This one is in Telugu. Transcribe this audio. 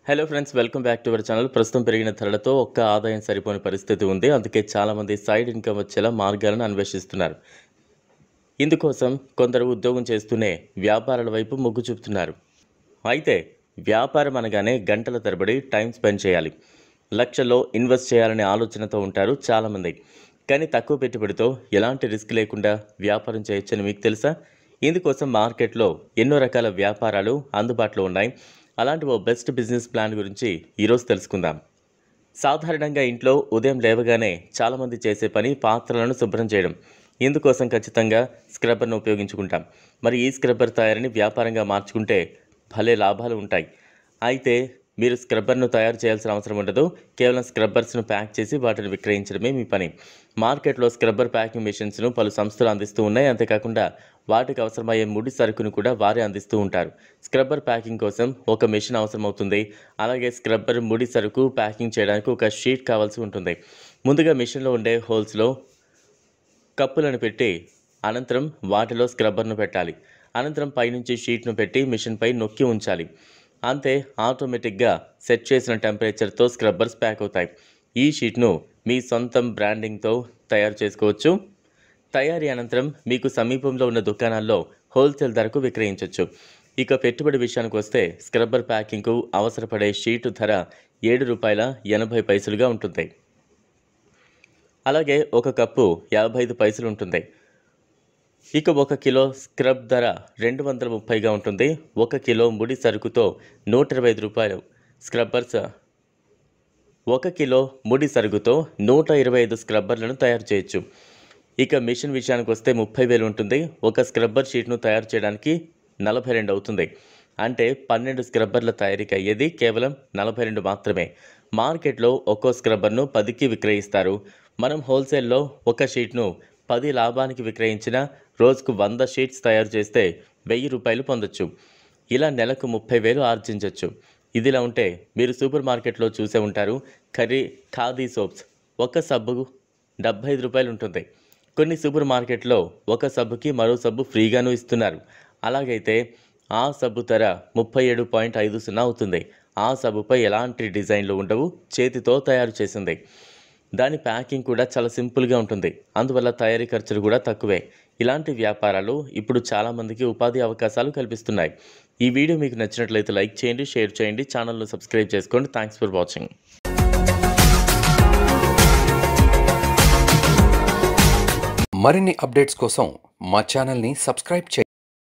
Hello friends, welcome back to our channel. ప్రస్తుతం పెరిగిన ధరలతో ఒక్క ఆదాయం సరిపోని పరిస్థితి ఉంది. అందుకే చాలామంది సైడ్ ఇన్కమ్ వచ్చేలా మార్గాలను అన్వేషిస్తున్నారు. ఇందుకోసం కొందరు ఉద్యోగం చేస్తూనే వ్యాపారాల వైపు మొగ్గు చూపుతున్నారు. అయితే వ్యాపారం అనగానే గంటల తరబడి టైం స్పెండ్ చేయాలి, లక్షల్లో ఇన్వెస్ట్ చేయాలనే ఆలోచనతో ఉంటారు చాలామంది. కానీ తక్కువ పెట్టుబడితో ఎలాంటి రిస్క్ లేకుండా వ్యాపారం చేయొచ్చని మీకు తెలుసా? ఇందుకోసం మార్కెట్లో ఎన్నో రకాల వ్యాపారాలు అందుబాటులో ఉన్నాయి. అలాంటి ఓ బెస్ట్ బిజినెస్ ప్లాన్ గురించి ఈరోజు తెలుసుకుందాం. సాధారణంగా ఇంట్లో ఉదయం లేవగానే చాలామంది చేసే పని పాత్రలను శుభ్రం చేయడం. ఇందుకోసం ఖచ్చితంగా స్క్రబ్బర్ను ఉపయోగించుకుంటాం. మరి ఈ స్క్రబ్బర్ తయారీని వ్యాపారంగా మార్చుకుంటే భలే లాభాలు ఉంటాయి. అయితే మీరు స్క్రబ్బర్ను తయారు చేయాల్సిన అవసరం ఉండదు. కేవలం స్క్రబ్బర్స్ను ప్యాక్ చేసి వాటిని విక్రయించడమే మీ పని. మార్కెట్లో స్క్రబ్బర్ ప్యాకింగ్ మెషిన్స్ను పలు సంస్థలు అందిస్తూ ఉన్నాయి. అంతేకాకుండా వాటికి అవసరమయ్యే ముడి సరుకును కూడా వారే అందిస్తూ ఉంటారు. స్క్రబ్బర్ ప్యాకింగ్ కోసం ఒక మెషిన్ అవసరమవుతుంది. అలాగే స్క్రబ్బర్ ముడి సరుకు ప్యాకింగ్ చేయడానికి ఒక షీట్ కావాల్సి ఉంటుంది. ముందుగా మెషిన్లో ఉండే హోల్స్లో కప్పులను పెట్టి అనంతరం వాటిలో స్క్రబ్బర్ను పెట్టాలి. అనంతరం పైనుంచి షీట్ను పెట్టి మిషన్పై నొక్కి ఉంచాలి. అంతే, ఆటోమేటిక్గా సెట్ చేసిన టెంపరేచర్తో స్క్రబ్బర్స్ ప్యాక్ అవుతాయి. ఈ షీట్ను మీ సొంతం బ్రాండింగ్తో తయారు చేసుకోవచ్చు. తయారీ అనంతరం మీకు సమీపంలో ఉన్న దుకాణాల్లో హోల్సేల్ ధరకు విక్రయించవచ్చు. ఇక పెట్టుబడి విషయానికి వస్తే స్క్రబ్బర్ ప్యాకింగ్కు అవసరపడే షీటు ధర రూ. 7.80 ఉంటుంది. అలాగే ఒక కప్పు 55 పైసలు ఉంటుంది. ఇక 1 కిలో స్క్రబ్ ధర రూ. 230 ఉంటుంది. 1 కిలో ముడి సరుకుతో రూ. 125 స్క్రబ్బర్స్ 1 కిలో ముడి సరుకుతో 125 స్క్రబ్బర్లను తయారు చేయొచ్చు. ఇక మిషన్ విషయానికి వస్తే 30,000 ఉంటుంది. ఒక స్క్రబ్బర్ షీట్ను తయారు చేయడానికి 42 అవుతుంది. అంటే 12 స్క్రబ్బర్ల తయారీకి అయ్యేది కేవలం 42 మాత్రమే. మార్కెట్లో ఒక్కో స్క్రబ్బర్ను 10కి విక్రయిస్తారు. మనం హోల్సేల్లో ఒక షీట్ను 10 లాభానికి విక్రయించిన రోజుకు 100 షీట్స్ తయారు చేస్తే రూ. 1,000 పొందొచ్చు. ఇలా నెలకు 30,000 ఆర్జించవచ్చు. ఇదిలా ఉంటే మీరు సూపర్ మార్కెట్లో చూసే ఉంటారు, ఖాదీ సోప్స్ ఒక సబ్బు రూ. 75 ఉంటుంది. కొన్ని సూపర్ మార్కెట్లో ఒక సబ్బుకి మరో సబ్బు ఫ్రీగాను ఇస్తున్నారు. అలాగైతే ఆ సబ్బు ధర 37.50 అవుతుంది. ఆ సబ్బుపై ఎలాంటి డిజైన్లు ఉండవు, చేతితో తయారు చేసింది. దాని ప్యాకింగ్ కూడా చాలా సింపుల్గా ఉంటుంది. అందువల్ల తయారీ ఖర్చులు కూడా తక్కువే. ఇలాంటి వ్యాపారాలు ఇప్పుడు చాలామందికి ఉపాధి అవకాశాలు కల్పిస్తున్నాయి. ఈ వీడియో మీకు నచ్చినట్లయితే లైక్ చేయండి, షేర్ చేయండి, ఛానల్ను సబ్స్క్రైబ్ చేసుకోండి. Thanks for watching. మరిన్ని అప్డేట్స్ కోసం మా ఛానల్ని సబ్స్క్రైబ్ చేయండి.